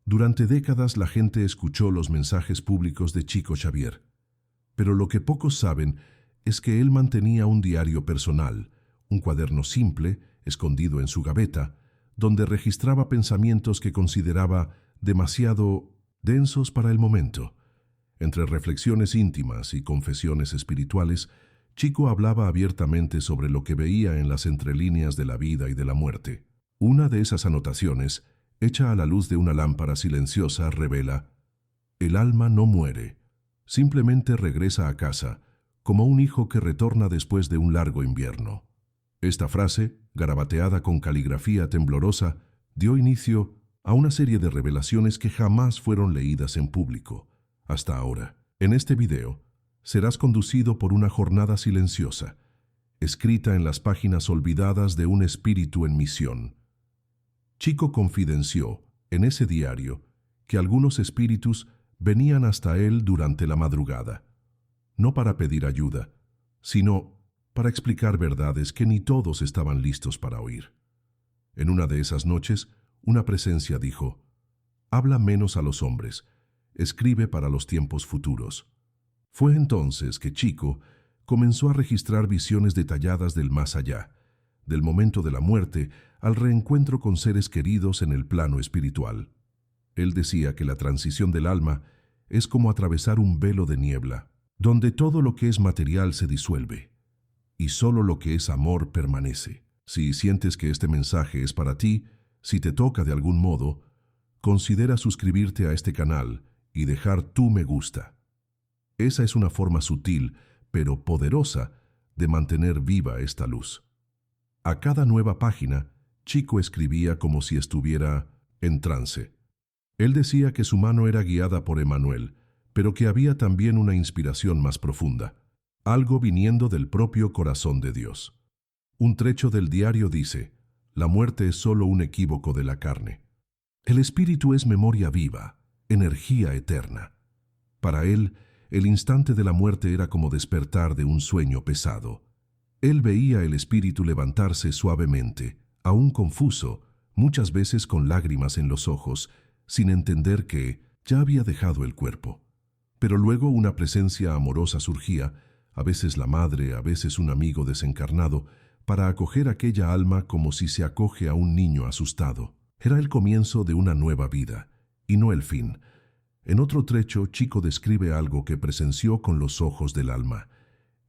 Durante décadas la gente escuchó los mensajes públicos de Chico Xavier, pero lo que pocos saben es que él mantenía un diario personal, un cuaderno simple, escondido en su gaveta, donde registraba pensamientos que consideraba demasiado densos para el momento. Entre reflexiones íntimas y confesiones espirituales, Chico hablaba abiertamente sobre lo que veía en las entrelíneas de la vida y de la muerte. Una de esas anotaciones, hecha a la luz de una lámpara silenciosa, revela: el alma no muere, simplemente regresa a casa, como un hijo que retorna después de un largo invierno. Esta frase, garabateada con caligrafía temblorosa, dio inicio a una serie de revelaciones que jamás fueron leídas en público, hasta ahora. En este video, serás conducido por una jornada silenciosa, escrita en las páginas olvidadas de un espíritu en misión. Chico confidenció, en ese diario, que algunos espíritus venían hasta él durante la madrugada, no para pedir ayuda, sino para explicar verdades que ni todos estaban listos para oír. En una de esas noches, una presencia dijo: habla menos a los hombres, escribe para los tiempos futuros. Fue entonces que Chico comenzó a registrar visiones detalladas del más allá, del momento de la muerte al reencuentro con seres queridos en el plano espiritual. Él decía que la transición del alma es como atravesar un velo de niebla, donde todo lo que es material se disuelve, y solo lo que es amor permanece. Si sientes que este mensaje es para ti, si te toca de algún modo, considera suscribirte a este canal y dejar tu me gusta. Esa es una forma sutil, pero poderosa, de mantener viva esta luz. A cada nueva página, Chico escribía como si estuviera en trance. Él decía que su mano era guiada por Emmanuel, pero que había también una inspiración más profunda, algo viniendo del propio corazón de Dios. Un trecho del diario dice: la muerte es solo un equívoco de la carne. El espíritu es memoria viva, energía eterna. Para él, el instante de la muerte era como despertar de un sueño pesado. Él veía el espíritu levantarse suavemente, aún confuso, muchas veces con lágrimas en los ojos, sin entender que ya había dejado el cuerpo. Pero luego una presencia amorosa surgía, a veces la madre, a veces un amigo desencarnado, para acoger aquella alma como si se acoge a un niño asustado. Era el comienzo de una nueva vida, y no el fin. En otro trecho, Chico describe algo que presenció con los ojos del alma.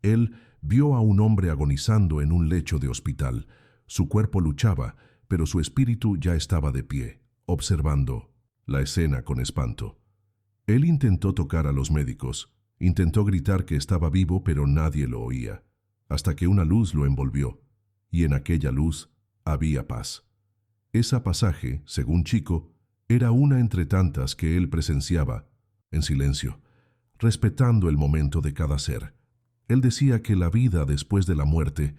Él vio a un hombre agonizando en un lecho de hospital. Su cuerpo luchaba, pero su espíritu ya estaba de pie, observando la escena con espanto. Él intentó tocar a los médicos, intentó gritar que estaba vivo, pero nadie lo oía, hasta que una luz lo envolvió, y en aquella luz había paz. Ese pasaje, según Chico, era una entre tantas que él presenciaba, en silencio, respetando el momento de cada ser. Él decía que la vida después de la muerte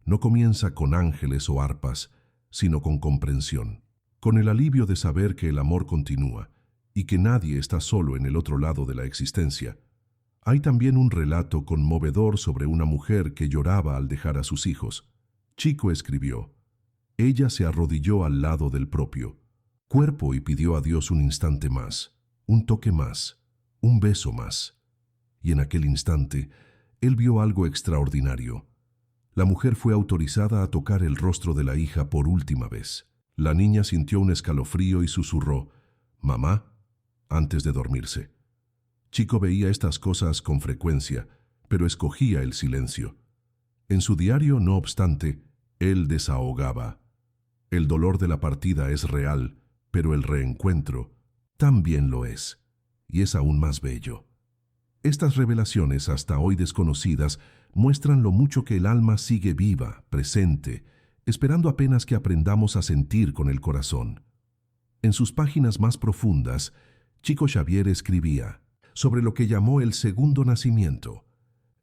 no comienza con ángeles o arpas, sino con comprensión, con el alivio de saber que el amor continúa y que nadie está solo en el otro lado de la existencia. Hay también un relato conmovedor sobre una mujer que lloraba al dejar a sus hijos. Chico escribió: ella se arrodilló al lado del propio cuerpo y pidió a Dios un instante más, un toque más, un beso más. Y en aquel instante, él vio algo extraordinario. La mujer fue autorizada a tocar el rostro de la hija por última vez. La niña sintió un escalofrío y susurró: «Mamá», antes de dormirse. Chico veía estas cosas con frecuencia, pero escogía el silencio. En su diario, no obstante, él desahogaba: el dolor de la partida es real, pero el reencuentro también lo es, y es aún más bello. Estas revelaciones, hasta hoy desconocidas, muestran lo mucho que el alma sigue viva, presente, esperando apenas que aprendamos a sentir con el corazón. En sus páginas más profundas, Chico Xavier escribía sobre lo que llamó el segundo nacimiento.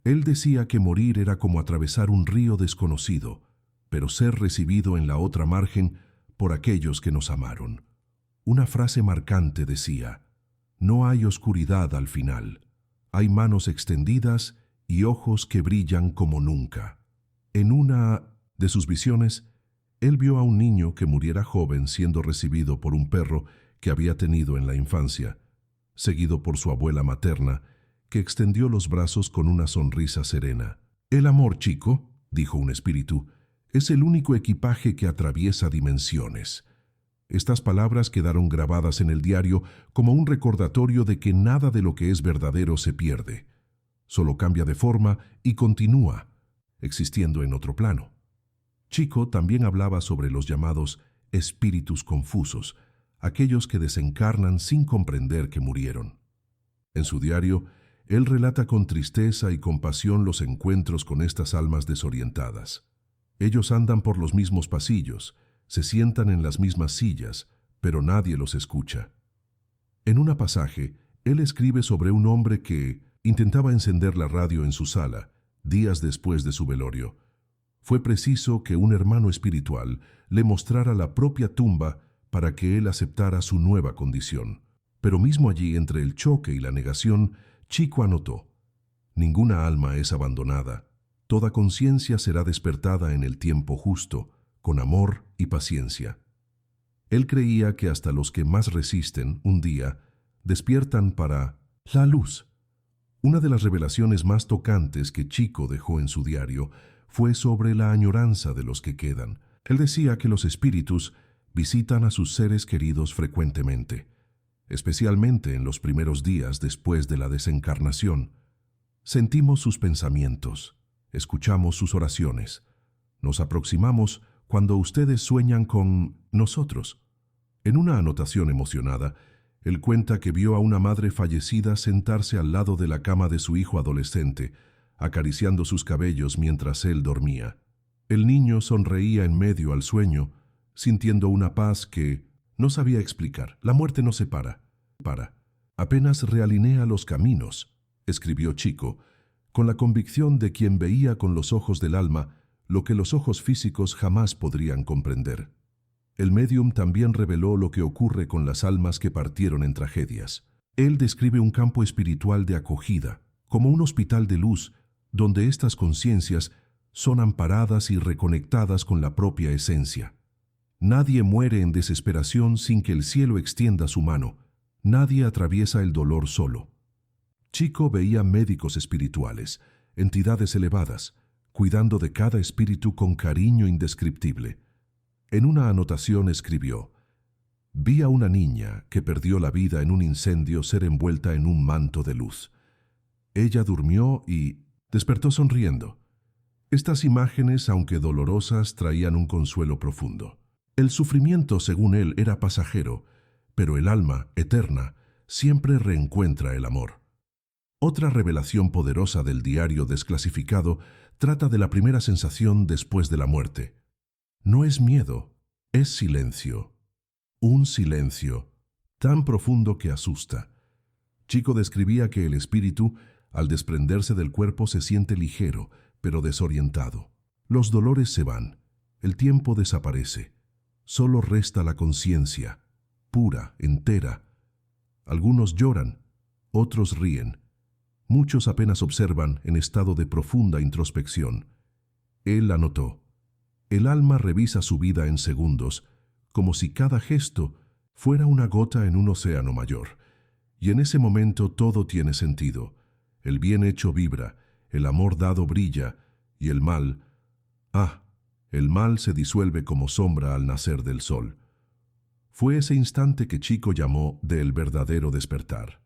Él decía que morir era como atravesar un río desconocido, pero ser recibido en la otra margen por aquellos que nos amaron. Una frase marcante decía: no hay oscuridad al final, hay manos extendidas y ojos que brillan como nunca. En una de sus visiones, él vio a un niño que muriera joven siendo recibido por un perro que había tenido en la infancia, seguido por su abuela materna, que extendió los brazos con una sonrisa serena. «El amor, Chico», dijo un espíritu, «es el único equipaje que atraviesa dimensiones». Estas palabras quedaron grabadas en el diario como un recordatorio de que nada de lo que es verdadero se pierde. Solo cambia de forma y continúa, existiendo en otro plano. Chico también hablaba sobre los llamados espíritus confusos, aquellos que desencarnan sin comprender que murieron. En su diario, él relata con tristeza y compasión los encuentros con estas almas desorientadas. Ellos andan por los mismos pasillos, se sientan en las mismas sillas, pero nadie los escucha. En un pasaje, él escribe sobre un hombre que intentaba encender la radio en su sala, días después de su velorio. Fue preciso que un hermano espiritual le mostrara la propia tumba para que él aceptara su nueva condición. Pero mismo allí, entre el choque y la negación, Chico anotó: ninguna alma es abandonada, toda conciencia será despertada en el tiempo justo, con amor y paciencia. Él creía que hasta los que más resisten, un día, despiertan para la luz. Una de las revelaciones más tocantes que Chico dejó en su diario fue sobre la añoranza de los que quedan. Él decía que los espíritus visitan a sus seres queridos frecuentemente, especialmente en los primeros días después de la desencarnación. Sentimos sus pensamientos, escuchamos sus oraciones, nos aproximamos cuando ustedes sueñan con nosotros. En una anotación emocionada, él cuenta que vio a una madre fallecida sentarse al lado de la cama de su hijo adolescente, acariciando sus cabellos mientras él dormía. El niño sonreía en medio al sueño, sintiendo una paz que no sabía explicar. La muerte no separa. Apenas realinea los caminos, escribió Chico, con la convicción de quien veía con los ojos del alma lo que los ojos físicos jamás podrían comprender. El médium también reveló lo que ocurre con las almas que partieron en tragedias. Él describe un campo espiritual de acogida, como un hospital de luz, donde estas conciencias son amparadas y reconectadas con la propia esencia. Nadie muere en desesperación sin que el cielo extienda su mano. Nadie atraviesa el dolor solo. Chico veía médicos espirituales, entidades elevadas, cuidando de cada espíritu con cariño indescriptible. En una anotación escribió: «Vi a una niña que perdió la vida en un incendio ser envuelta en un manto de luz. Ella durmió y despertó sonriendo». Estas imágenes, aunque dolorosas, traían un consuelo profundo. El sufrimiento, según él, era pasajero, pero el alma, eterna, siempre reencuentra el amor. Otra revelación poderosa del diario desclasificado trata de la primera sensación después de la muerte. No es miedo, es silencio. Un silencio tan profundo que asusta. Chico describía que el espíritu, al desprenderse del cuerpo, se siente ligero, pero desorientado. Los dolores se van, el tiempo desaparece. Solo resta la conciencia, pura, entera. Algunos lloran, otros ríen. Muchos apenas observan en estado de profunda introspección. Él anotó: el alma revisa su vida en segundos, como si cada gesto fuera una gota en un océano mayor. Y en ese momento todo tiene sentido. El bien hecho vibra, el amor dado brilla, y el mal, el mal se disuelve como sombra al nacer del sol. Fue ese instante que Chico llamó del verdadero despertar.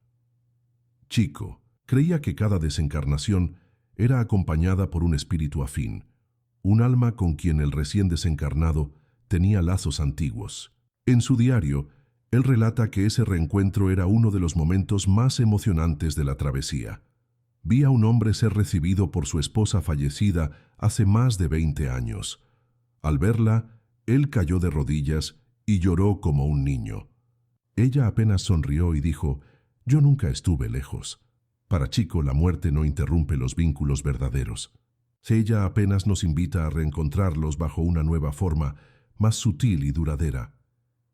Chico creía que cada desencarnación era acompañada por un espíritu afín, un alma con quien el recién desencarnado tenía lazos antiguos. En su diario, él relata que ese reencuentro era uno de los momentos más emocionantes de la travesía. Vi a un hombre ser recibido por su esposa fallecida hace más de 20 años. Al verla, él cayó de rodillas y lloró como un niño. Ella apenas sonrió y dijo: «Yo nunca estuve lejos». Para Chico, la muerte no interrumpe los vínculos verdaderos. Ella apenas nos invita a reencontrarlos bajo una nueva forma, más sutil y duradera.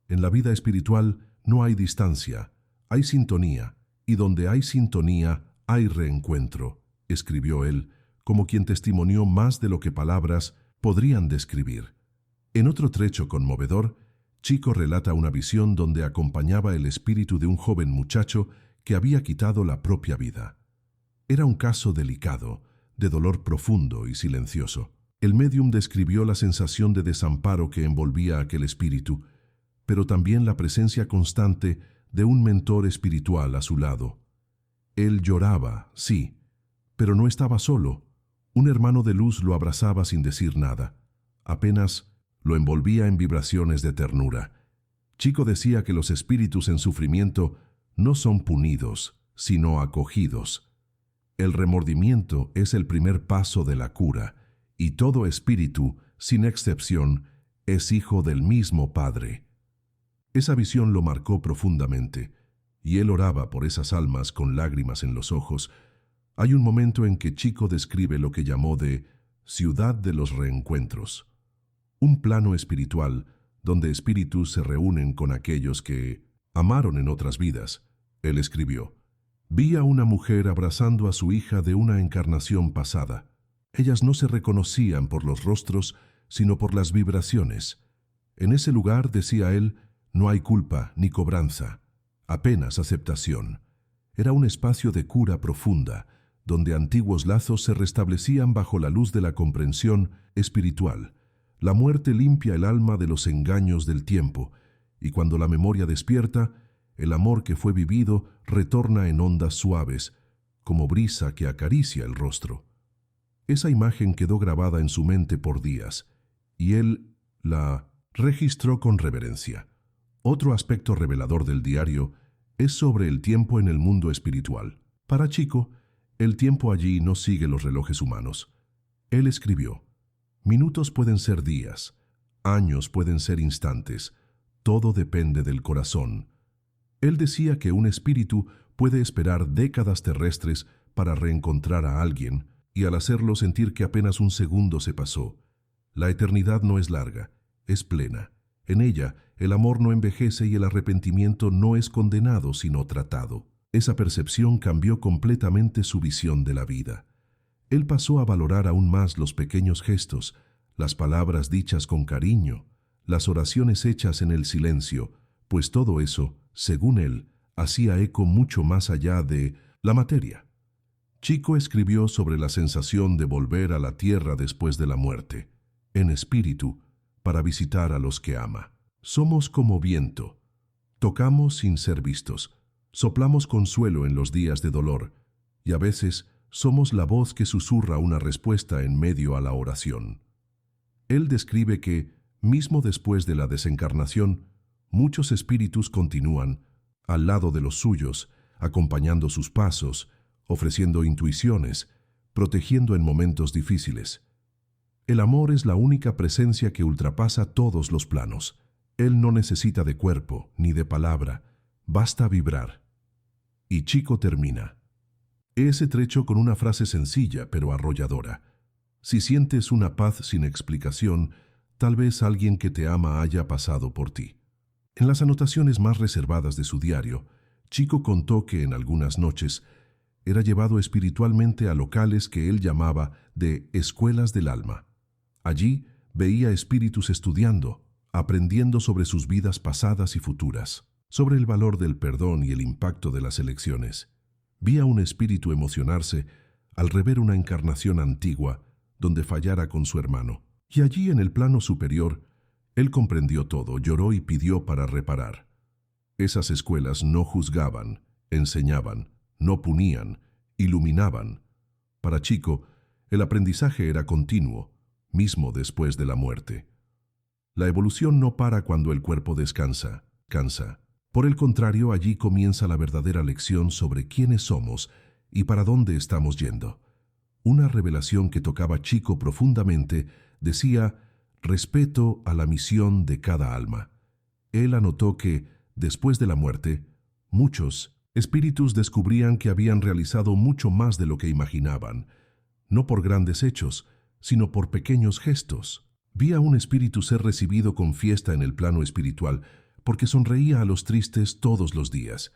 En la vida espiritual no hay distancia, hay sintonía, y donde hay sintonía hay reencuentro, escribió él, como quien testimonió más de lo que palabras podrían describir. En otro trecho conmovedor, Chico relata una visión donde acompañaba el espíritu de un joven muchacho que había quitado la propia vida. Era un caso delicado, de dolor profundo y silencioso. El médium describió la sensación de desamparo que envolvía a aquel espíritu, pero también la presencia constante de un mentor espiritual a su lado. Él lloraba, sí, pero no estaba solo. Un hermano de luz lo abrazaba sin decir nada. Apenas lo envolvía en vibraciones de ternura. Chico decía que los espíritus en sufrimiento no son punidos, sino acogidos. El remordimiento es el primer paso de la cura, y todo espíritu, sin excepción, es hijo del mismo Padre. Esa visión lo marcó profundamente, y él oraba por esas almas con lágrimas en los ojos. Hay un momento en que Chico describe lo que llamó de ciudad de los reencuentros, un plano espiritual donde espíritus se reúnen con aquellos que amaron en otras vidas. Él escribió: vi a una mujer abrazando a su hija de una encarnación pasada. Ellas no se reconocían por los rostros, sino por las vibraciones. En ese lugar, decía él, no hay culpa ni cobranza, apenas aceptación. Era un espacio de cura profunda, donde antiguos lazos se restablecían bajo la luz de la comprensión espiritual. La muerte limpia el alma de los engaños del tiempo, y cuando la memoria despierta, el amor que fue vivido retorna en ondas suaves, como brisa que acaricia el rostro. Esa imagen quedó grabada en su mente por días, y él la registró con reverencia. Otro aspecto revelador del diario es sobre el tiempo en el mundo espiritual. Para Chico, el tiempo allí no sigue los relojes humanos. Él escribió: minutos pueden ser días, años pueden ser instantes, todo depende del corazón. Él decía que un espíritu puede esperar décadas terrestres para reencontrar a alguien y al hacerlo sentir que apenas un segundo se pasó. La eternidad no es larga, es plena. En ella, el amor no envejece y el arrepentimiento no es condenado sino tratado. Esa percepción cambió completamente su visión de la vida. Él pasó a valorar aún más los pequeños gestos, las palabras dichas con cariño, las oraciones hechas en el silencio, pues todo eso, según él, hacía eco mucho más allá de la materia. Chico escribió sobre la sensación de volver a la tierra después de la muerte, en espíritu, para visitar a los que ama. Somos como viento. Tocamos sin ser vistos. Soplamos consuelo en los días de dolor, y a veces somos la voz que susurra una respuesta en medio a la oración. Él describe que, mismo después de la desencarnación, muchos espíritus continúan, al lado de los suyos, acompañando sus pasos, ofreciendo intuiciones, protegiendo en momentos difíciles. El amor es la única presencia que ultrapasa todos los planos. Él no necesita de cuerpo ni de palabra, basta vibrar. Y Chico termina ese trecho con una frase sencilla pero arrolladora. Si sientes una paz sin explicación, tal vez alguien que te ama haya pasado por ti. En las anotaciones más reservadas de su diario, Chico contó que en algunas noches era llevado espiritualmente a locales que él llamaba de escuelas del alma. Allí veía espíritus estudiando, aprendiendo sobre sus vidas pasadas y futuras, sobre el valor del perdón y el impacto de las elecciones. Vi a un espíritu emocionarse al rever una encarnación antigua donde fallara con su hermano. Y allí en el plano superior, él comprendió todo, lloró y pidió para reparar. Esas escuelas no juzgaban, enseñaban, no punían, iluminaban. Para Chico, el aprendizaje era continuo, mismo después de la muerte. La evolución no para cuando el cuerpo descansa, cansa. Por el contrario, allí comienza la verdadera lección sobre quiénes somos y para dónde estamos yendo. Una revelación que tocaba a Chico profundamente decía: respeto a la misión de cada alma. Él anotó que, después de la muerte, muchos espíritus descubrían que habían realizado mucho más de lo que imaginaban, no por grandes hechos, sino por pequeños gestos. Vi a un espíritu ser recibido con fiesta en el plano espiritual, porque sonreía a los tristes todos los días.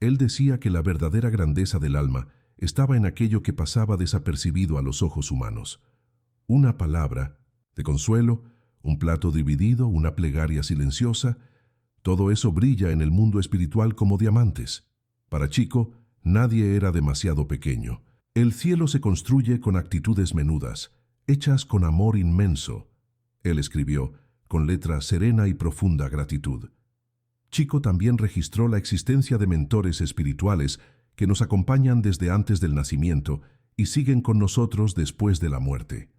Él decía que la verdadera grandeza del alma estaba en aquello que pasaba desapercibido a los ojos humanos. Una palabra de consuelo, un plato dividido, una plegaria silenciosa. Todo eso brilla en el mundo espiritual como diamantes. Para Chico, nadie era demasiado pequeño. El cielo se construye con actitudes menudas, hechas con amor inmenso. Él escribió, con letra serena y profunda gratitud. Chico también registró la existencia de mentores espirituales que nos acompañan desde antes del nacimiento y siguen con nosotros después de la muerte.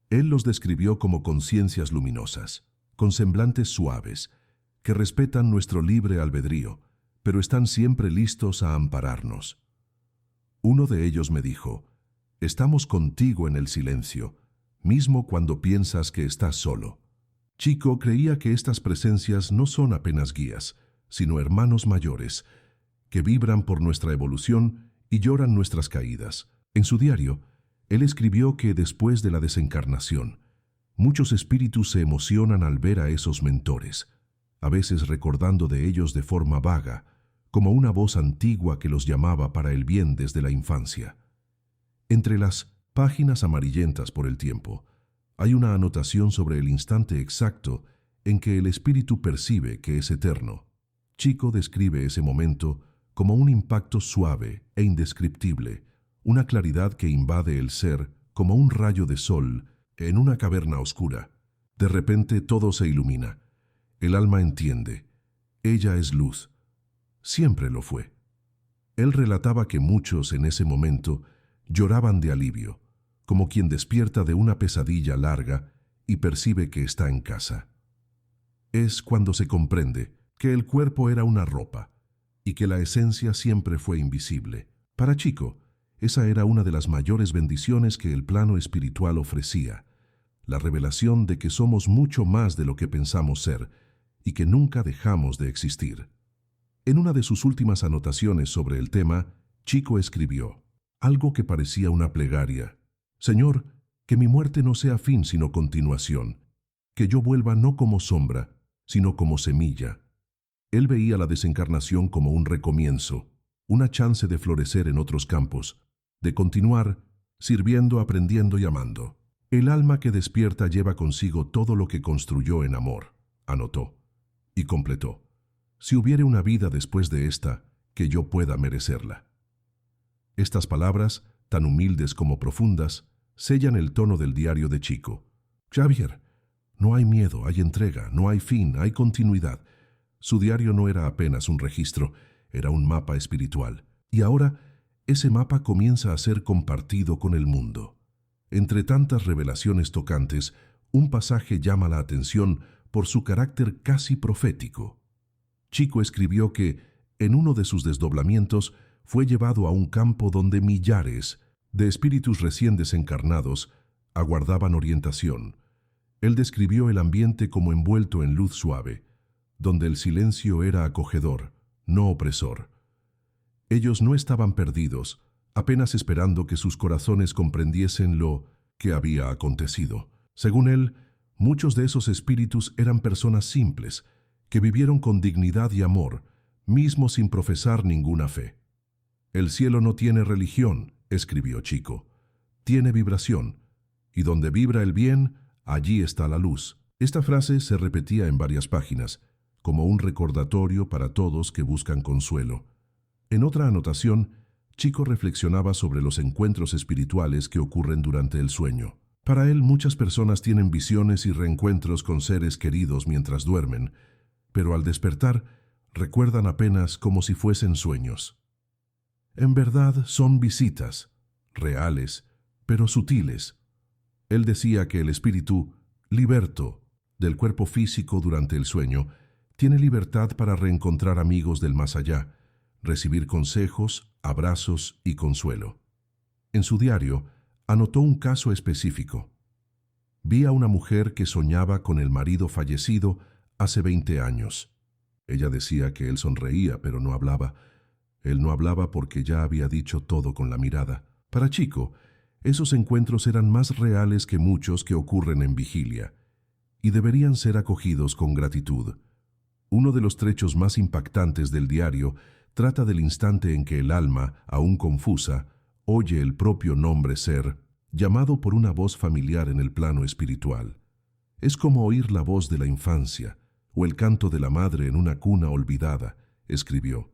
Él los describió como conciencias luminosas, con semblantes suaves, que respetan nuestro libre albedrío, pero están siempre listos a ampararnos. Uno de ellos me dijo, «Estamos contigo en el silencio, mismo cuando piensas que estás solo». Chico creía que estas presencias no son apenas guías, sino hermanos mayores, que vibran por nuestra evolución y lloran nuestras caídas. En su diario, él escribió que después de la desencarnación, muchos espíritus se emocionan al ver a esos mentores, a veces recordando de ellos de forma vaga, como una voz antigua que los llamaba para el bien desde la infancia. Entre las páginas amarillentas por el tiempo, hay una anotación sobre el instante exacto en que el espíritu percibe que es eterno. Chico describe ese momento como un impacto suave e indescriptible, una claridad que invade el ser como un rayo de sol en una caverna oscura. De repente todo se ilumina. El alma entiende. Ella es luz. Siempre lo fue. Él relataba que muchos en ese momento lloraban de alivio, como quien despierta de una pesadilla larga y percibe que está en casa. Es cuando se comprende que el cuerpo era una ropa y que la esencia siempre fue invisible. Para Chico, esa era una de las mayores bendiciones que el plano espiritual ofrecía, la revelación de que somos mucho más de lo que pensamos ser y que nunca dejamos de existir. En una de sus últimas anotaciones sobre el tema, Chico escribió algo que parecía una plegaria. «Señor, que mi muerte no sea fin sino continuación, que yo vuelva no como sombra, sino como semilla». Él veía la desencarnación como un recomienzo, una chance de florecer en otros campos, de continuar sirviendo, aprendiendo y amando. El alma que despierta lleva consigo todo lo que construyó en amor, anotó, y completó. Si hubiere una vida después de esta, que yo pueda merecerla. Estas palabras, tan humildes como profundas, sellan el tono del diario de Chico. Xavier, no hay miedo, hay entrega, no hay fin, hay continuidad. Su diario no era apenas un registro, era un mapa espiritual. Y ahora, ese mapa comienza a ser compartido con el mundo. Entre tantas revelaciones tocantes, un pasaje llama la atención por su carácter casi profético. Chico escribió que, en uno de sus desdoblamientos, fue llevado a un campo donde millares de espíritus recién desencarnados aguardaban orientación. Él describió el ambiente como envuelto en luz suave, donde el silencio era acogedor, no opresor. Ellos no estaban perdidos, apenas esperando que sus corazones comprendiesen lo que había acontecido. Según él, muchos de esos espíritus eran personas simples, que vivieron con dignidad y amor, mismo sin profesar ninguna fe. «El cielo no tiene religión», escribió Chico, «tiene vibración, y donde vibra el bien, allí está la luz». Esta frase se repetía en varias páginas, como un recordatorio para todos que buscan consuelo. En otra anotación, Chico reflexionaba sobre los encuentros espirituales que ocurren durante el sueño. Para él, muchas personas tienen visiones y reencuentros con seres queridos mientras duermen, pero al despertar, recuerdan apenas como si fuesen sueños. En verdad son visitas, reales, pero sutiles. Él decía que el espíritu, liberto del cuerpo físico durante el sueño, tiene libertad para reencontrar amigos del más allá, recibir consejos, abrazos y consuelo. En su diario, anotó un caso específico. Vi a una mujer que soñaba con el marido fallecido hace 20 años. Ella decía que él sonreía, pero no hablaba. Él no hablaba porque ya había dicho todo con la mirada. Para Chico, esos encuentros eran más reales que muchos que ocurren en vigilia, y deberían ser acogidos con gratitud. Uno de los trechos más impactantes del diario trata del instante en que el alma, aún confusa, oye el propio nombre ser, llamado por una voz familiar en el plano espiritual. Es como oír la voz de la infancia o el canto de la madre en una cuna olvidada, escribió.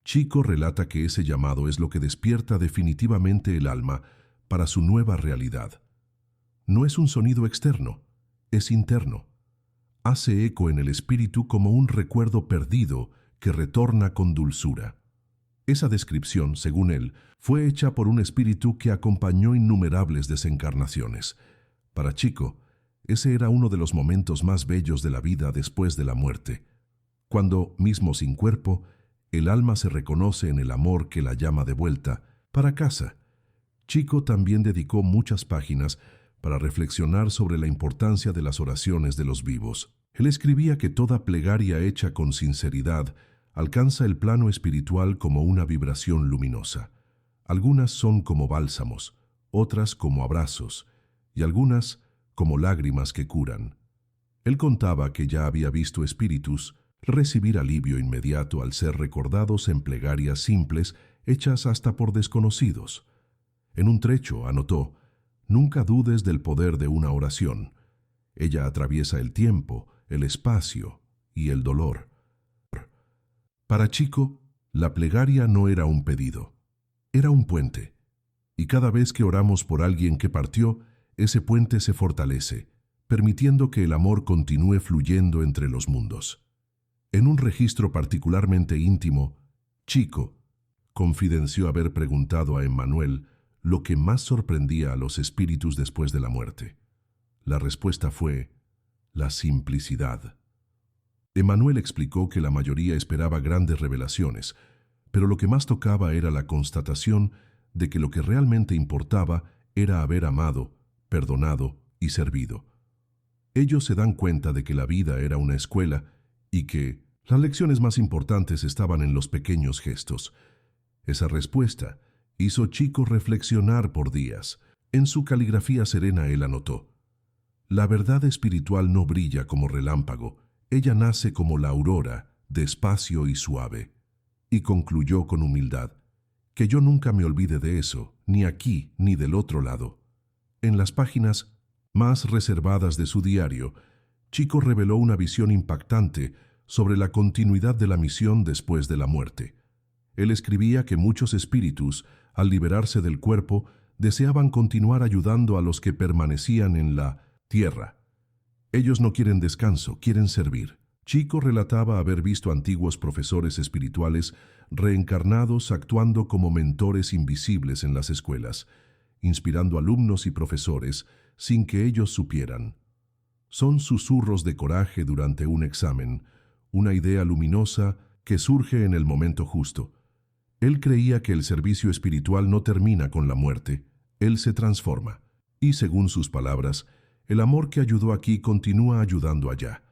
Chico relata que ese llamado es lo que despierta definitivamente el alma para su nueva realidad. No es un sonido externo, es interno. Hace eco en el espíritu como un recuerdo perdido que retorna con dulzura. Esa descripción, según él, fue hecha por un espíritu que acompañó innumerables desencarnaciones. Para Chico, ese era uno de los momentos más bellos de la vida después de la muerte, cuando, mismo sin cuerpo, el alma se reconoce en el amor que la llama de vuelta para casa. Chico también dedicó muchas páginas para reflexionar sobre la importancia de las oraciones de los vivos. Él escribía que toda plegaria hecha con sinceridad alcanza el plano espiritual como una vibración luminosa. Algunas son como bálsamos, otras como abrazos, y algunas como lágrimas que curan. Él contaba que ya había visto espíritus recibir alivio inmediato al ser recordados en plegarias simples hechas hasta por desconocidos. En un trecho anotó: «Nunca dudes del poder de una oración. Ella atraviesa el tiempo, el espacio y el dolor». Para Chico, la plegaria no era un pedido, era un puente. Y cada vez que oramos por alguien que partió, ese puente se fortalece, permitiendo que el amor continúe fluyendo entre los mundos. En un registro particularmente íntimo, Chico confidenció haber preguntado a Emmanuel lo que más sorprendía a los espíritus después de la muerte. La respuesta fue la simplicidad. Emmanuel explicó que la mayoría esperaba grandes revelaciones, pero lo que más tocaba era la constatación de que lo que realmente importaba era haber amado, perdonado y servido. Ellos se dan cuenta de que la vida era una escuela y que las lecciones más importantes estaban en los pequeños gestos. Esa respuesta hizo Chico reflexionar por días. En su caligrafía serena él anotó: «La verdad espiritual no brilla como relámpago, ella nace como la aurora, despacio y suave». Y concluyó con humildad: «Que yo nunca me olvide de eso, ni aquí ni del otro lado». En las páginas más reservadas de su diario, Chico reveló una visión impactante sobre la continuidad de la misión después de la muerte. Él escribía que muchos espíritus, al liberarse del cuerpo, deseaban continuar ayudando a los que permanecían en la tierra. Ellos no quieren descanso, quieren servir. Chico relataba haber visto antiguos profesores espirituales reencarnados actuando como mentores invisibles en las escuelas, inspirando alumnos y profesores sin que ellos supieran. Son susurros de coraje durante un examen, una idea luminosa que surge en el momento justo. Él creía que el servicio espiritual no termina con la muerte, él se transforma. Y según sus palabras, el amor que ayudó aquí continúa ayudando allá,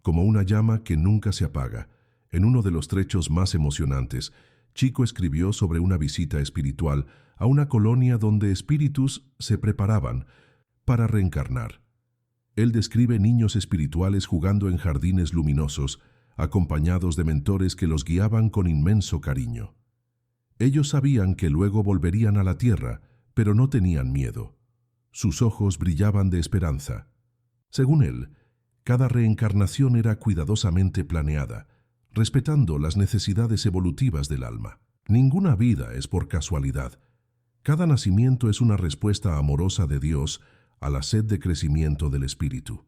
como una llama que nunca se apaga. En uno de los trechos más emocionantes, Chico escribió sobre una visita espiritual a una colonia donde espíritus se preparaban para reencarnar. Él describe niños espirituales jugando en jardines luminosos, acompañados de mentores que los guiaban con inmenso cariño. Ellos sabían que luego volverían a la tierra, pero no tenían miedo. Sus ojos brillaban de esperanza. Según él, cada reencarnación era cuidadosamente planeada, respetando las necesidades evolutivas del alma. Ninguna vida es por casualidad. Cada nacimiento es una respuesta amorosa de Dios a la sed de crecimiento del espíritu.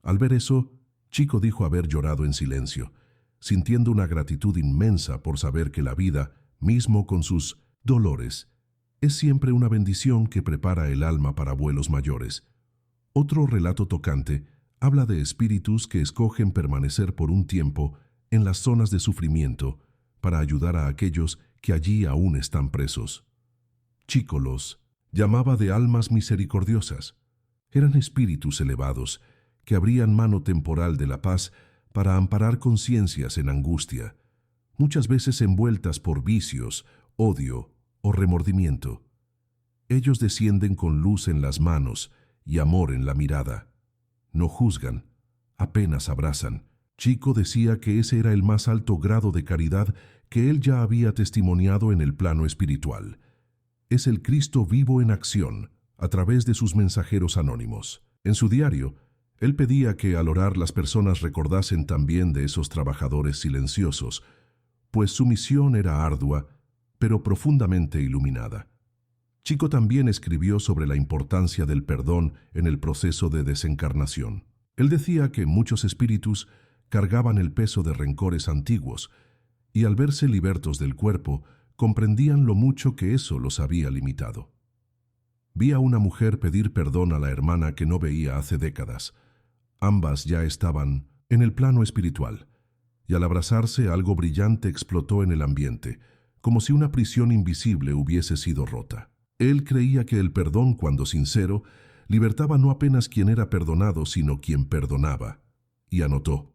Al ver eso, Chico dijo haber llorado en silencio, sintiendo una gratitud inmensa por saber que la vida, mismo con sus dolores, es siempre una bendición que prepara el alma para vuelos mayores. Otro relato tocante habla de espíritus que escogen permanecer por un tiempo en las zonas de sufrimiento para ayudar a aquellos que allí aún están presos. Chico los llamaba de almas misericordiosas. Eran espíritus elevados que abrían mano temporal de la paz para amparar conciencias en angustia, muchas veces envueltas por vicios, odio o remordimiento. Ellos descienden con luz en las manos y amor en la mirada. No juzgan, apenas abrazan. Chico decía que ese era el más alto grado de caridad que él ya había testimoniado en el plano espiritual. Es el Cristo vivo en acción, a través de sus mensajeros anónimos. En su diario, Él pedía que al orar las personas recordasen también de esos trabajadores silenciosos, pues su misión era ardua, pero profundamente iluminada. Chico también escribió sobre la importancia del perdón en el proceso de desencarnación. Él decía que muchos espíritus cargaban el peso de rencores antiguos y al verse libertos del cuerpo, comprendían lo mucho que eso los había limitado. Vi a una mujer pedir perdón a la hermana que no veía hace décadas. Ambas ya estaban en el plano espiritual, y al abrazarse algo brillante explotó en el ambiente, como si una prisión invisible hubiese sido rota. Él creía que el perdón, cuando sincero, libertaba no apenas quien era perdonado, sino quien perdonaba. Y anotó: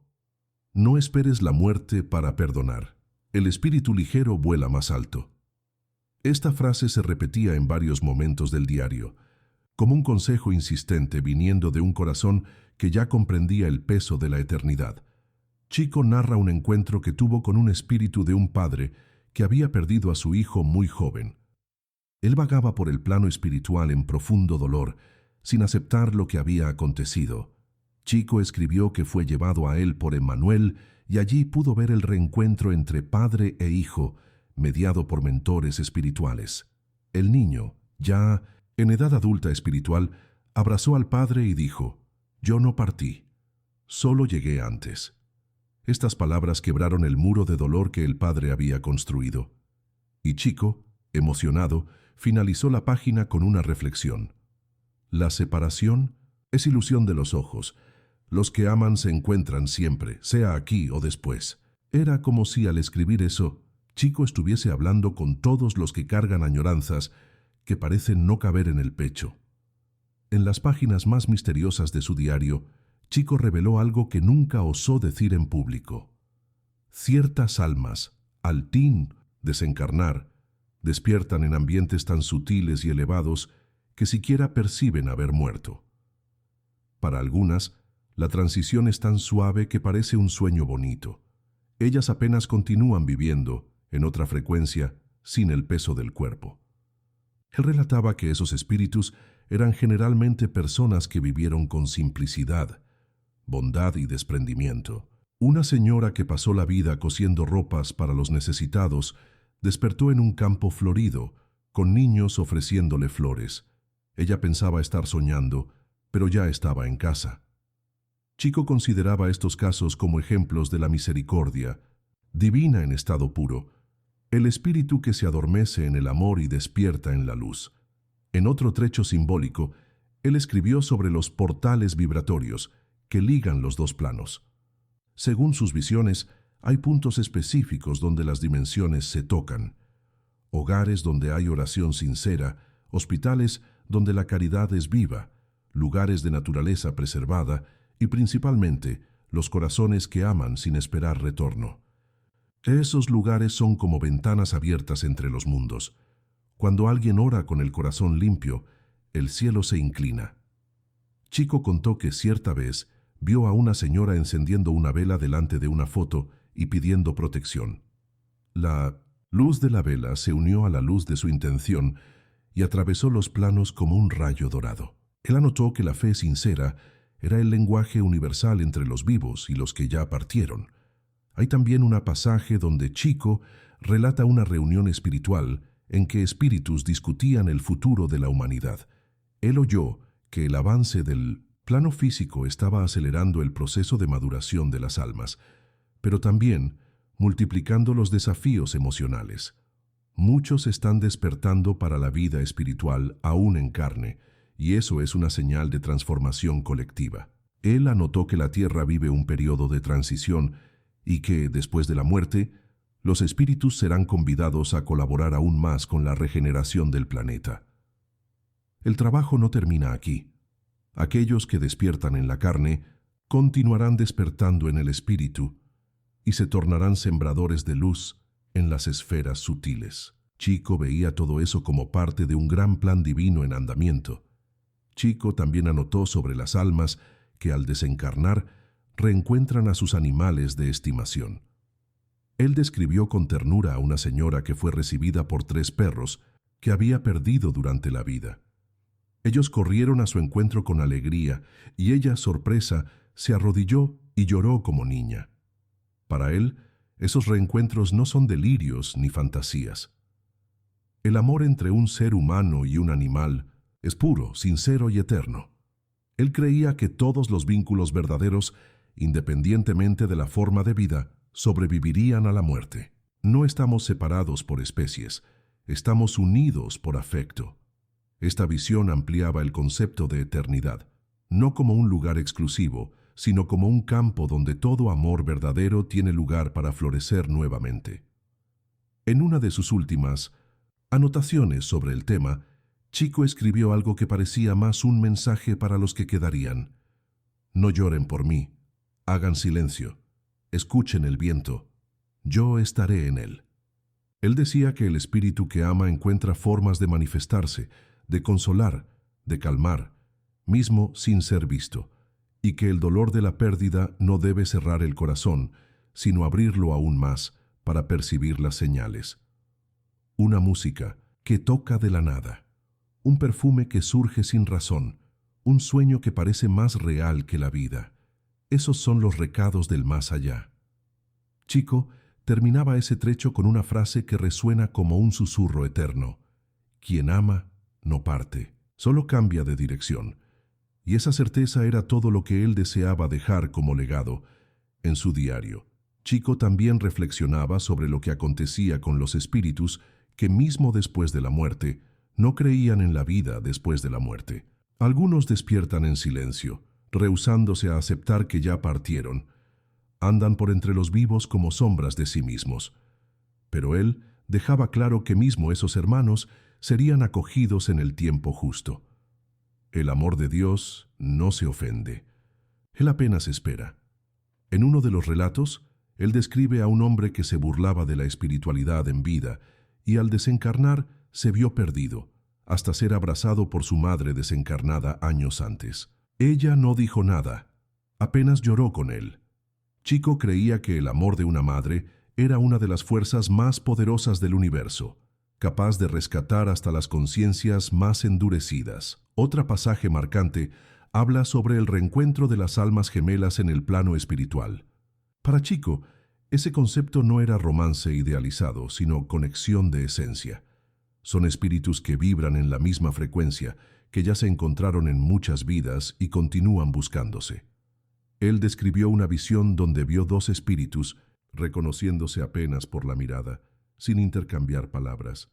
no esperes la muerte para perdonar. El espíritu ligero vuela más alto. Esta frase se repetía en varios momentos del diario, como un consejo insistente viniendo de un corazón que ya comprendía el peso de la eternidad. Chico narra un encuentro que tuvo con un espíritu de un padre que había perdido a su hijo muy joven. Él vagaba por el plano espiritual en profundo dolor, sin aceptar lo que había acontecido. Chico escribió que fue llevado a él por Emmanuel y allí pudo ver el reencuentro entre padre e hijo, mediado por mentores espirituales. El niño, ya en edad adulta espiritual, abrazó al padre y dijo: yo no partí, solo llegué antes. Estas palabras quebraron el muro de dolor que el padre había construido. Y Chico, emocionado, finalizó la página con una reflexión. La separación es ilusión de los ojos. Los que aman se encuentran siempre, sea aquí o después. Era como si al escribir eso, Chico estuviese hablando con todos los que cargan añoranzas que parecen no caber en el pecho. En las páginas más misteriosas de su diario, Chico reveló algo que nunca osó decir en público. Ciertas almas, al desencarnar, despiertan en ambientes tan sutiles y elevados que siquiera perciben haber muerto. Para algunas, la transición es tan suave que parece un sueño bonito. Ellas apenas continúan viviendo, en otra frecuencia, sin el peso del cuerpo. Él relataba que esos espíritus eran generalmente personas que vivieron con simplicidad, bondad y desprendimiento. Una señora que pasó la vida cosiendo ropas para los necesitados despertó en un campo florido, con niños ofreciéndole flores. Ella pensaba estar soñando, pero ya estaba en casa. Chico consideraba estos casos como ejemplos de la misericordia, divina en estado puro, el espíritu que se adormece en el amor y despierta en la luz. En otro trecho simbólico, él escribió sobre los portales vibratorios que ligan los dos planos. Según sus visiones, hay puntos específicos donde las dimensiones se tocan. Hogares donde hay oración sincera, hospitales donde la caridad es viva, lugares de naturaleza preservada y principalmente los corazones que aman sin esperar retorno. Esos lugares son como ventanas abiertas entre los mundos. Cuando alguien ora con el corazón limpio, el cielo se inclina. Chico contó que cierta vez vio a una señora encendiendo una vela delante de una foto y pidiendo protección. La luz de la vela se unió a la luz de su intención y atravesó los planos como un rayo dorado. Él anotó que la fe sincera era el lenguaje universal entre los vivos y los que ya partieron. Hay también un pasaje donde Chico relata una reunión espiritual en que espíritus discutían el futuro de la humanidad. Él oyó que el avance del plano físico estaba acelerando el proceso de maduración de las almas, pero también multiplicando los desafíos emocionales. Muchos están despertando para la vida espiritual aún en carne, y eso es una señal de transformación colectiva. Él anotó que la Tierra vive un periodo de transición y que, después de la muerte, los espíritus serán convidados a colaborar aún más con la regeneración del planeta. El trabajo no termina aquí. Aquellos que despiertan en la carne continuarán despertando en el espíritu y se tornarán sembradores de luz en las esferas sutiles. Chico veía todo eso como parte de un gran plan divino en andamiento. Chico también anotó sobre las almas que al desencarnar reencuentran a sus animales de estimación. Él describió con ternura a una señora que fue recibida por 3 perros que había perdido durante la vida. Ellos corrieron a su encuentro con alegría, y ella, sorpresa, se arrodilló y lloró como niña. Para él, esos reencuentros no son delirios ni fantasías. El amor entre un ser humano y un animal es puro, sincero y eterno. Él creía que todos los vínculos verdaderos, independientemente de la forma de vida, sobrevivirían a la muerte. No estamos separados por especies, estamos unidos por afecto. Esta visión ampliaba el concepto de eternidad, no como un lugar exclusivo, sino como un campo donde todo amor verdadero tiene lugar para florecer nuevamente. En una de sus últimas anotaciones sobre el tema, Chico escribió algo que parecía más un mensaje para los que quedarían. No lloren por mí, hagan silencio, escuchen el viento, yo estaré en él. Él decía que el espíritu que ama encuentra formas de manifestarse, de consolar, de calmar, mismo sin ser visto, y que el dolor de la pérdida no debe cerrar el corazón, sino abrirlo aún más para percibir las señales. Una música que toca de la nada, un perfume que surge sin razón, un sueño que parece más real que la vida. Esos son los recados del más allá. Chico terminaba ese trecho con una frase que resuena como un susurro eterno. Quien ama, no parte, solo cambia de dirección. Y esa certeza era todo lo que él deseaba dejar como legado. En su diario, Chico también reflexionaba sobre lo que acontecía con los espíritus que mismo después de la muerte no creían en la vida después de la muerte. Algunos despiertan en silencio, rehusándose a aceptar que ya partieron. Andan por entre los vivos como sombras de sí mismos. Pero él dejaba claro que mismo esos hermanos serían acogidos en el tiempo justo. El amor de Dios no se ofende. Él apenas espera. En uno de los relatos, él describe a un hombre que se burlaba de la espiritualidad en vida y al desencarnar se vio perdido, hasta ser abrazado por su madre desencarnada años antes. Ella no dijo nada, apenas lloró con él. Chico creía que el amor de una madre era una de las fuerzas más poderosas del universo, capaz de rescatar hasta las conciencias más endurecidas. Otro pasaje marcante habla sobre el reencuentro de las almas gemelas en el plano espiritual. Para Chico, ese concepto no era romance idealizado, sino conexión de esencia. Son espíritus que vibran en la misma frecuencia, que ya se encontraron en muchas vidas y continúan buscándose. Él describió una visión donde vio dos espíritus, reconociéndose apenas por la mirada, sin intercambiar palabras.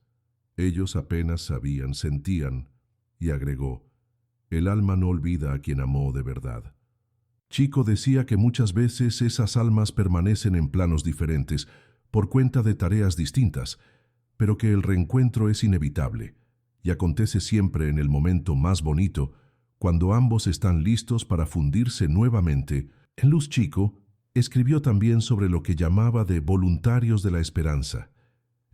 Ellos apenas sabían, sentían, y agregó, el alma no olvida a quien amó de verdad. Chico decía que muchas veces esas almas permanecen en planos diferentes, por cuenta de tareas distintas, pero que el reencuentro es inevitable, y acontece siempre en el momento más bonito, cuando ambos están listos para fundirse nuevamente. En Luz Chico escribió también sobre lo que llamaba de voluntarios de la esperanza,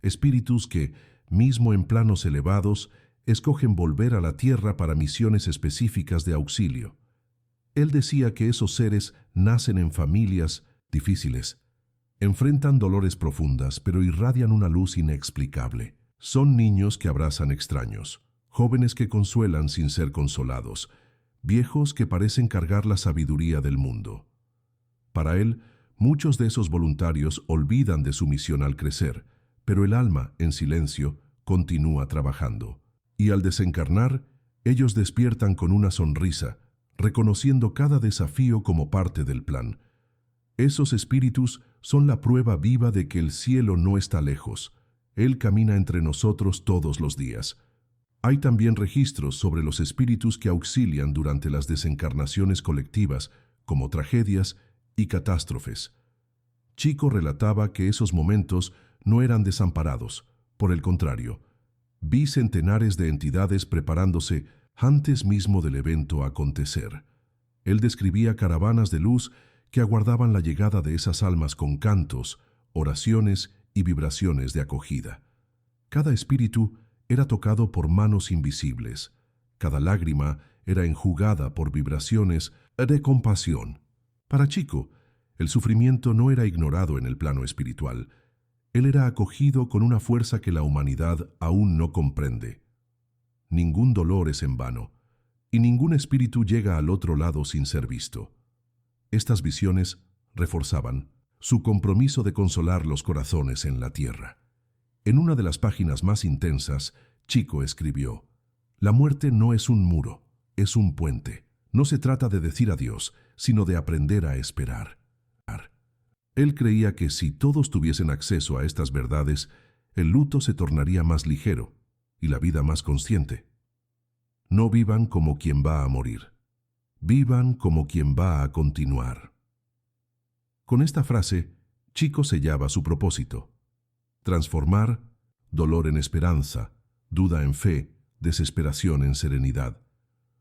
espíritus que, mismo en planos elevados, escogen volver a la tierra para misiones específicas de auxilio. Él decía que esos seres nacen en familias difíciles, enfrentan dolores profundas, pero irradian una luz inexplicable. Son niños que abrazan extraños, jóvenes que consuelan sin ser consolados, viejos que parecen cargar la sabiduría del mundo. Para él, muchos de esos voluntarios olvidan de su misión al crecer, pero el alma, en silencio, continúa trabajando. Y al desencarnar, ellos despiertan con una sonrisa, reconociendo cada desafío como parte del plan. Esos espíritus son la prueba viva de que el cielo no está lejos. Él camina entre nosotros todos los días. Hay también registros sobre los espíritus que auxilian durante las desencarnaciones colectivas, como tragedias y catástrofes. Chico relataba que esos momentos no eran desamparados. Por el contrario, vi centenares de entidades preparándose antes mismo del evento a acontecer. Él describía caravanas de luz que aguardaban la llegada de esas almas con cantos, oraciones y vibraciones de acogida. Cada espíritu era tocado por manos invisibles. Cada lágrima era enjugada por vibraciones de compasión. Para Chico, el sufrimiento no era ignorado en el plano espiritual. Él era acogido con una fuerza que la humanidad aún no comprende. Ningún dolor es en vano. y ningún espíritu llega al otro lado sin ser visto. Estas visiones reforzaban su compromiso de consolar los corazones en la tierra. En una de las páginas más intensas, Chico escribió: «La muerte no es un muro, es un puente. No se trata de decir adiós, sino de aprender a esperar». Él creía que si todos tuviesen acceso a estas verdades, el luto se tornaría más ligero y la vida más consciente. No vivan como quien va a morir. Vivan como quien va a continuar. Con esta frase, Chico sellaba su propósito: transformar dolor en esperanza, duda en fe, desesperación en serenidad.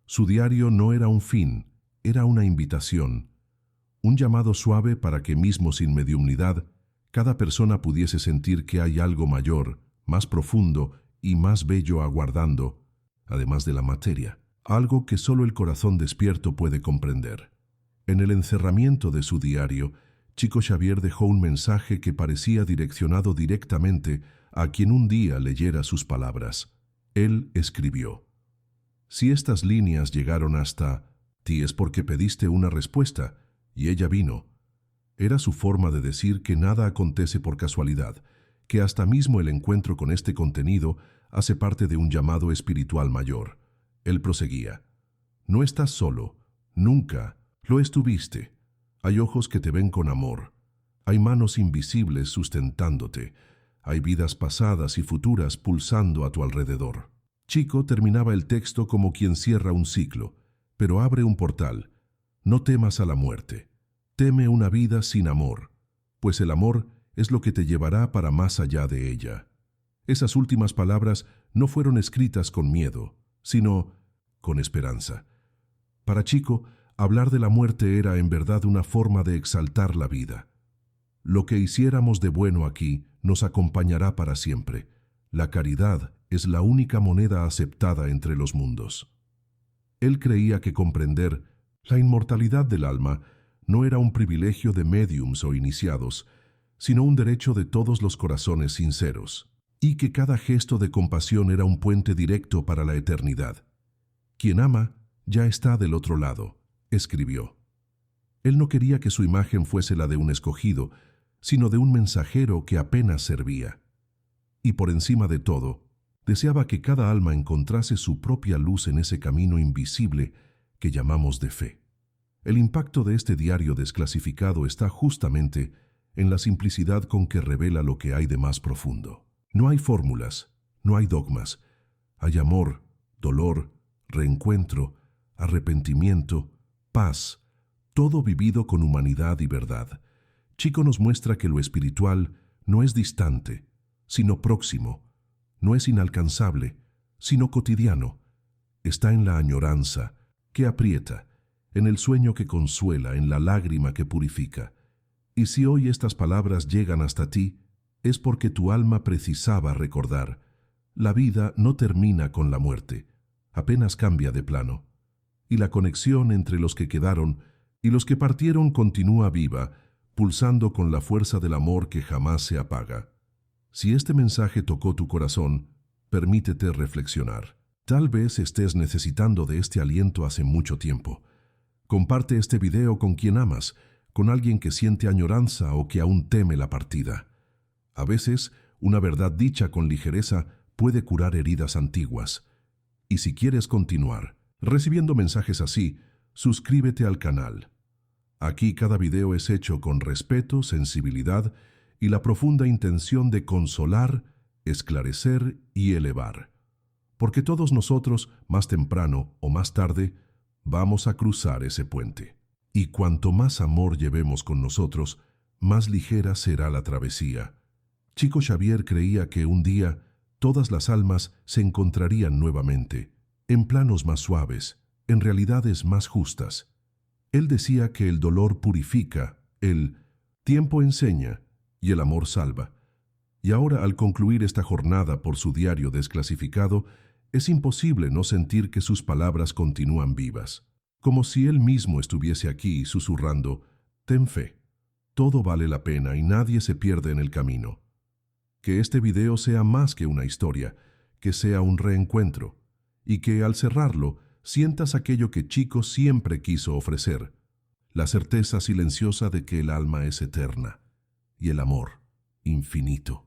Su diario no era un fin, era una invitación, un llamado suave para que mismo sin mediumnidad, cada persona pudiese sentir que hay algo mayor, más profundo y más bello aguardando, además de la materia, algo que solo el corazón despierto puede comprender. En el encerramiento de su diario, Chico Xavier dejó un mensaje que parecía direccionado directamente a quien un día leyera sus palabras. Él escribió: «Si estas líneas llegaron hasta ti es porque pediste una respuesta, y ella vino». Era su forma de decir que nada acontece por casualidad, que hasta mismo el encuentro con este contenido hace parte de un llamado espiritual mayor. Él proseguía: «No estás solo, nunca lo estuviste. Hay ojos que te ven con amor, hay manos invisibles sustentándote, hay vidas pasadas y futuras pulsando a tu alrededor». Chico terminaba el texto como quien cierra un ciclo, pero abre un portal. No temas a la muerte. Teme una vida sin amor, pues el amor es lo que te llevará para más allá de ella. Esas últimas palabras no fueron escritas con miedo, sino con esperanza. Para Chico, hablar de la muerte era en verdad una forma de exaltar la vida. Lo que hiciéramos de bueno aquí nos acompañará para siempre. La caridad es la única moneda aceptada entre los mundos. Él creía que comprender la inmortalidad del alma no era un privilegio de médiums o iniciados, sino un derecho de todos los corazones sinceros, y que cada gesto de compasión era un puente directo para la eternidad. «Quien ama ya está del otro lado», escribió. Él no quería que su imagen fuese la de un escogido, sino de un mensajero que apenas servía. Y por encima de todo, deseaba que cada alma encontrase su propia luz en ese camino invisible que llamamos de fe. El impacto de este diario desclasificado está justamente en la simplicidad con que revela lo que hay de más profundo. No hay fórmulas, no hay dogmas. Hay amor, dolor, reencuentro, arrepentimiento, paz, todo vivido con humanidad y verdad. Chico nos muestra que lo espiritual no es distante, sino próximo, no es inalcanzable, sino cotidiano. Está en la añoranza, que aprieta, en el sueño que consuela, en la lágrima que purifica. Y si hoy estas palabras llegan hasta ti, es porque tu alma precisaba recordar: la vida no termina con la muerte, apenas cambia de plano. Y la conexión entre los que quedaron y los que partieron continúa viva, pulsando con la fuerza del amor que jamás se apaga. Si este mensaje tocó tu corazón, permítete reflexionar. Tal vez estés necesitando de este aliento hace mucho tiempo. Comparte este video con quien amas, con alguien que siente añoranza o que aún teme la partida. A veces, una verdad dicha con ligereza puede curar heridas antiguas. Y si quieres continuar recibiendo mensajes así, suscríbete al canal. Aquí cada video es hecho con respeto, sensibilidad y la profunda intención de consolar, esclarecer y elevar. Porque todos nosotros, más temprano o más tarde, vamos a cruzar ese puente. Y cuanto más amor llevemos con nosotros, más ligera será la travesía. Chico Xavier creía que un día todas las almas se encontrarían nuevamente, en planos más suaves, en realidades más justas. Él decía que el dolor purifica, el tiempo enseña y el amor salva. Y ahora, al concluir esta jornada por su diario desclasificado, es imposible no sentir que sus palabras continúan vivas, como si él mismo estuviese aquí susurrando: «Ten fe, todo vale la pena y nadie se pierde en el camino». Que este video sea más que una historia, que sea un reencuentro, y que al cerrarlo sientas aquello que Chico siempre quiso ofrecer, la certeza silenciosa de que el alma es eterna y el amor infinito.